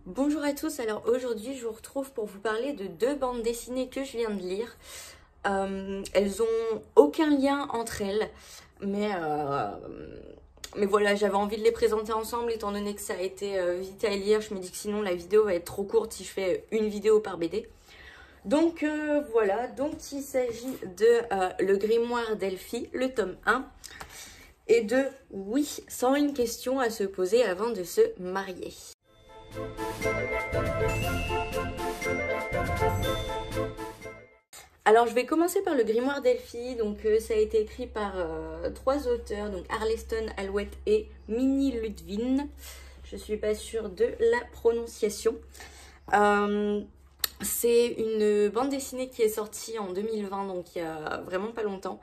Bonjour à tous, alors aujourd'hui je vous retrouve pour vous parler de deux bandes dessinées que je viens de lire. Elles ont aucun lien entre elles, mais voilà, j'avais envie de les présenter ensemble étant donné que ça a été vite à lire. Je me dis que sinon la vidéo va être trop courte si je fais une vidéo par BD. Donc voilà, donc il s'agit de Le Grimoire d'Elphie, le tome 1, et de Oui, 101 questions à se poser avant de se marier. Alors je vais commencer par Le Grimoire d'Elphie, donc ça a été écrit par trois auteurs, donc Arleston, Alouette et Minnie Ludwin. Je suis pas sûre de la prononciation. C'est une bande dessinée qui est sortie en 2020, donc il y a vraiment pas longtemps,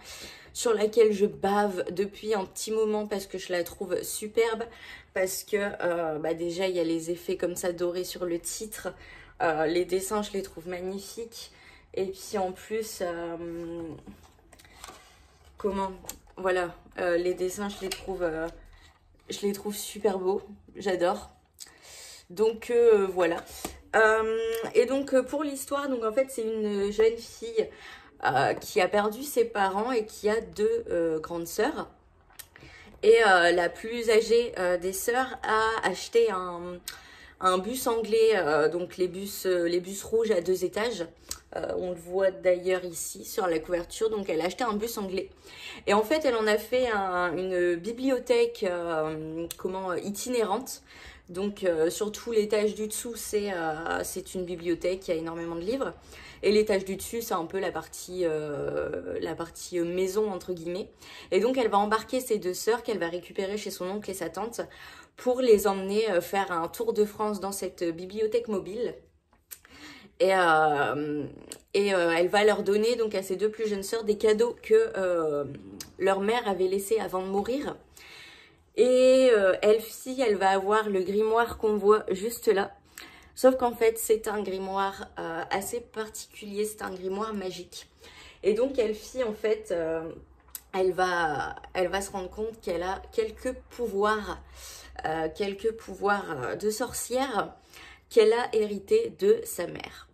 sur laquelle je bave depuis un petit moment parce que je la trouve superbe, parce que déjà il y a les effets comme ça dorés sur le titre, les dessins je les trouve magnifiques, et puis en plus, les dessins je les trouve super beaux, j'adore. Donc voilà. Et donc pour l'histoire, donc en fait c'est une jeune fille qui a perdu ses parents et qui a deux grandes sœurs. Et la plus âgée des sœurs a acheté un bus anglais, donc les bus rouges à 2 étages. On le voit d'ailleurs ici sur la couverture, donc elle a acheté un bus anglais. Et en fait elle en a fait une bibliothèque itinérante. Donc sur tout l'étage du dessous c'est une bibliothèque, il y a énormément de livres. Et l'étage du dessus c'est un peu la partie maison entre guillemets. Et donc elle va embarquer ses deux sœurs qu'elle va récupérer chez son oncle et sa tante pour les emmener faire un tour de France dans cette bibliothèque mobile. Et elle va leur donner donc à ces deux plus jeunes sœurs des cadeaux que leur mère avait laissés avant de mourir. Et Elphie, elle va avoir le grimoire qu'on voit juste là. Sauf qu'en fait, c'est un grimoire assez particulier, c'est un grimoire magique. Et donc Elphie, en fait, elle va se rendre compte qu'elle a quelques pouvoirs de sorcière qu'elle a hérité de sa mère.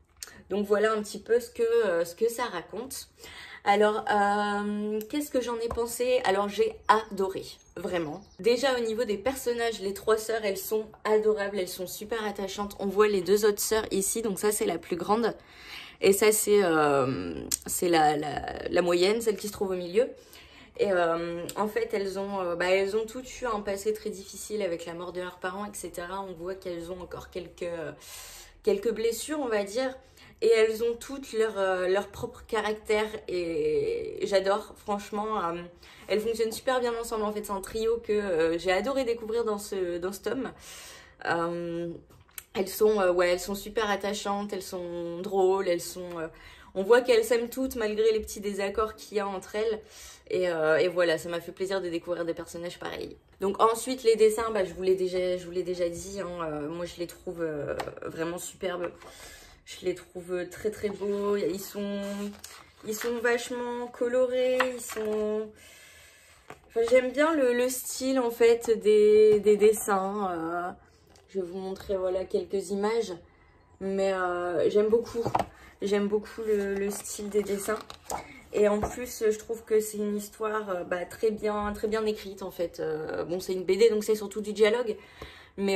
Donc voilà un petit peu ce que ça raconte. Alors, qu'est-ce que j'en ai pensé? Alors, j'ai adoré, vraiment. Déjà, au niveau des personnages, les trois sœurs, elles sont adorables, elles sont super attachantes. On voit les deux autres sœurs ici, donc ça, c'est la plus grande. Et ça, c'est la moyenne, celle qui se trouve au milieu. Et en fait, elles ont toutes eu un passé très difficile avec la mort de leurs parents, etc. On voit qu'elles ont encore quelques blessures, on va dire. Et elles ont toutes leur propre caractère et j'adore, franchement. Elles fonctionnent super bien ensemble. En fait, c'est un trio que j'ai adoré découvrir dans ce tome. Elles sont super attachantes, elles sont drôles, on voit qu'elles s'aiment toutes malgré les petits désaccords qu'il y a entre elles. Et voilà, ça m'a fait plaisir de découvrir des personnages pareils. Donc ensuite, les dessins, je vous l'ai déjà dit, hein, moi je les trouve vraiment superbes. Je les trouve très très beaux. Ils sont vachement colorés. J'aime bien le style en fait des dessins. Je vais vous montrer voilà quelques images. Mais j'aime beaucoup. J'aime beaucoup le style des dessins. Et en plus, je trouve que c'est une histoire très bien écrite en fait. Bon, c'est une BD donc c'est surtout du dialogue. Mais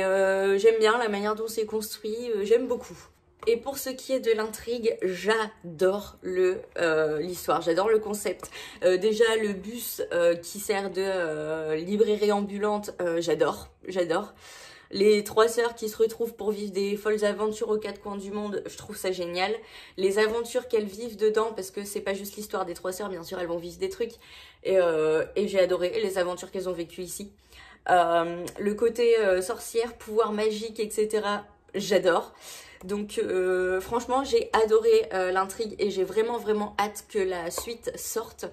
j'aime bien la manière dont c'est construit. J'aime beaucoup. Et pour ce qui est de l'intrigue, j'adore l'histoire, j'adore le concept. Déjà le bus qui sert de librairie ambulante, j'adore. Les trois sœurs qui se retrouvent pour vivre des folles aventures aux quatre coins du monde, je trouve ça génial. Les aventures qu'elles vivent dedans, parce que c'est pas juste l'histoire des trois sœurs, bien sûr elles vont vivre des trucs. Et j'ai adoré les aventures qu'elles ont vécues ici. Le côté sorcière, pouvoir magique, etc. J'adore. Donc franchement j'ai adoré l'intrigue et j'ai vraiment hâte que la suite sorte.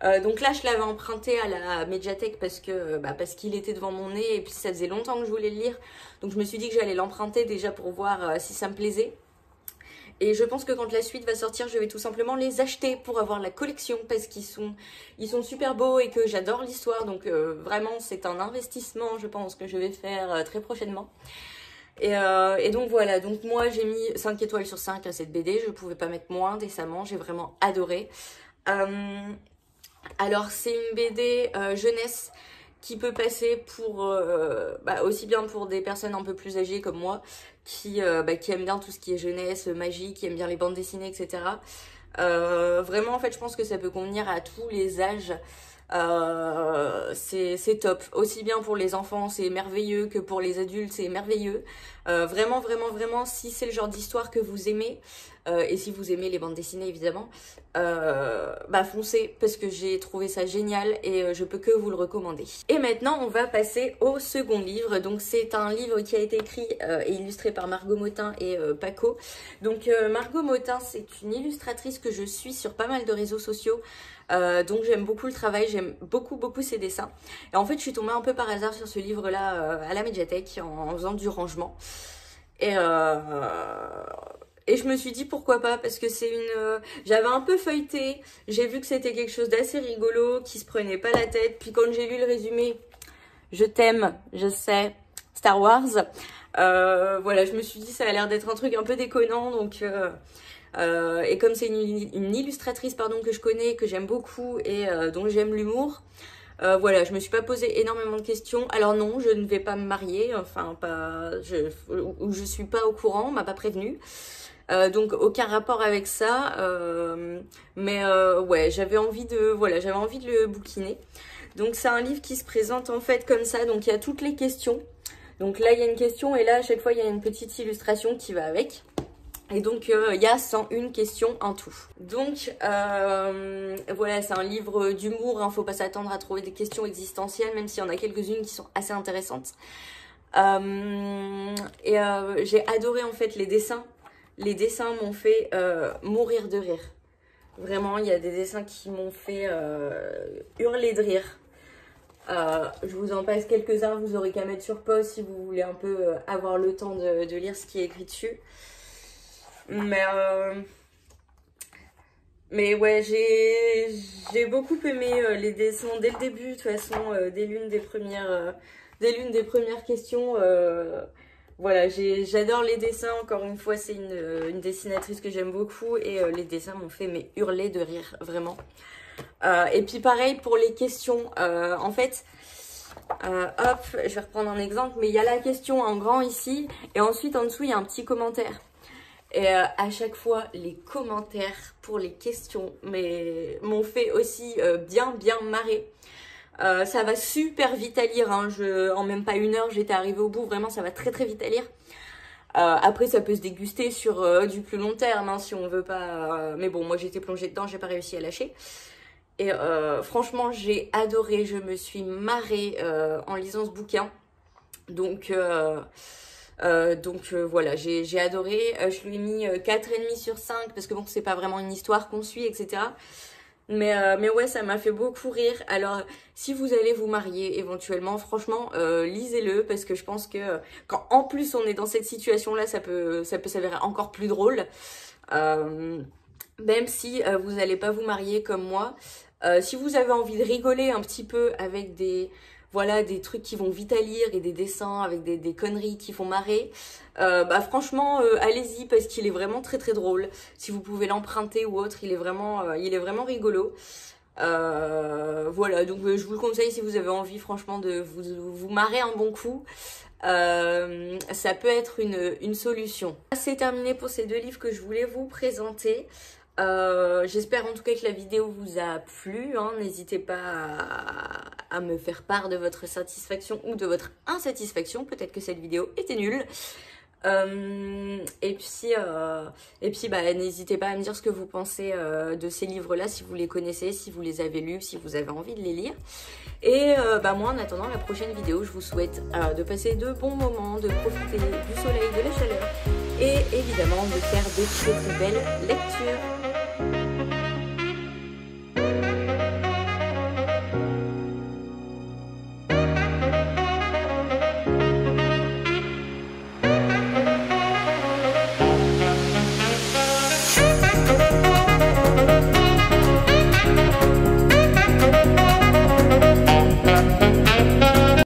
Donc là je l'avais emprunté à la médiathèque parce qu'il était devant mon nez et puis ça faisait longtemps que je voulais le lire. Donc je me suis dit que j'allais l'emprunter déjà pour voir si ça me plaisait. Et je pense que quand la suite va sortir, je vais tout simplement les acheter pour avoir la collection parce qu'ils sont super beaux et que j'adore l'histoire. Donc vraiment c'est un investissement je pense que je vais faire très prochainement. Et donc voilà, donc moi j'ai mis 5 étoiles sur 5 à cette BD, je ne pouvais pas mettre moins décemment, j'ai vraiment adoré. Alors c'est une BD jeunesse qui peut passer pour aussi bien pour des personnes un peu plus âgées comme moi qui aiment bien tout ce qui est jeunesse, magie, qui aiment bien les bandes dessinées, etc. Vraiment en fait je pense que ça peut convenir à tous les âges. C'est top, aussi bien pour les enfants c'est merveilleux que pour les adultes c'est merveilleux. Vraiment si c'est le genre d'histoire que vous aimez et si vous aimez les bandes dessinées évidemment, foncez parce que j'ai trouvé ça génial et je peux que vous le recommander. Et maintenant on va passer au second livre. Donc c'est un livre qui a été écrit et illustré par Margot Motin et Paco. Donc Margot Motin c'est une illustratrice que je suis sur pas mal de réseaux sociaux. Donc j'aime beaucoup le travail, j'aime beaucoup ses dessins. Et en fait je suis tombée un peu par hasard sur ce livre là à la médiathèque en faisant du rangement. Et je me suis dit pourquoi pas, parce que c'est une... J'avais un peu feuilleté, j'ai vu que c'était quelque chose d'assez rigolo, qui se prenait pas la tête. Puis quand j'ai lu le résumé, je t'aime, je sais, Star Wars. Voilà, je me suis dit ça a l'air d'être un truc un peu déconnant, donc... et comme c'est une illustratrice que je connais, que j'aime beaucoup et dont j'aime l'humour, voilà, je me suis pas posé énormément de questions. Alors non, je ne vais pas me marier, enfin je suis pas au courant, on m'a pas prévenu. Donc aucun rapport avec ça, ouais, j'avais envie de le bouquiner. Donc c'est un livre qui se présente en fait comme ça, donc il y a toutes les questions. Donc là il y a une question et là à chaque fois il y a une petite illustration qui va avec. Et donc il y a 101 questions en tout. Donc voilà, c'est un livre d'humour, hein, faut pas s'attendre à trouver des questions existentielles, même s'il y en a quelques-unes qui sont assez intéressantes. J'ai adoré en fait les dessins. Les dessins m'ont fait mourir de rire. Vraiment, il y a des dessins qui m'ont fait hurler de rire. Je vous en passe quelques-uns, vous aurez qu'à mettre sur pause si vous voulez un peu avoir le temps de lire ce qui est écrit dessus. Mais ouais, j'ai beaucoup aimé les dessins dès le début, de toute façon, dès l'une des premières questions. Voilà, j'adore les dessins, encore une fois, c'est une dessinatrice que j'aime beaucoup et les dessins m'ont fait hurler de rire, vraiment. Et puis pareil pour les questions, en fait, hop, je vais reprendre un exemple, mais il y a la question en grand ici et ensuite en dessous il y a un petit commentaire. Et à chaque fois, les commentaires pour les questions m'ont fait aussi bien marrer. Ça va super vite à lire, hein. En même pas 1 heure, j'étais arrivée au bout. Vraiment, ça va très vite à lire. Après, ça peut se déguster sur du plus long terme, hein, si on veut pas... mais bon, moi, j'étais plongée dedans, j'ai pas réussi à lâcher. Et franchement, j'ai adoré. Je me suis marrée en lisant ce bouquin. Donc voilà, j'ai adoré. Je lui ai mis 4,5 sur 5 parce que bon, c'est pas vraiment une histoire qu'on suit, etc. Mais ouais, ça m'a fait beaucoup rire. Alors, si vous allez vous marier éventuellement, franchement, lisez-le parce que je pense que quand en plus on est dans cette situation-là, ça peut s'avérer encore plus drôle. Même si vous n'allez pas vous marier comme moi. Si vous avez envie de rigoler un petit peu avec des trucs qui vont vite à lire et des dessins avec des conneries qui font marrer, franchement allez-y parce qu'il est vraiment très drôle. Si vous pouvez l'emprunter ou autre, il est vraiment rigolo. Voilà, donc je vous le conseille si vous avez envie franchement de vous marrer un bon coup. Ça peut être une solution. C'est terminé pour ces 2 livres que je voulais vous présenter. J'espère en tout cas que la vidéo vous a plu, hein. N'hésitez pas à me faire part de votre satisfaction ou de votre insatisfaction, peut-être que cette vidéo était nulle. Et puis n'hésitez pas à me dire ce que vous pensez de ces livres-là, si vous les connaissez, si vous les avez lus, si vous avez envie de les lire. Et moi, en attendant la prochaine vidéo, je vous souhaite de passer de bons moments, de profiter du soleil, de la chaleur et évidemment de faire de très belles lectures.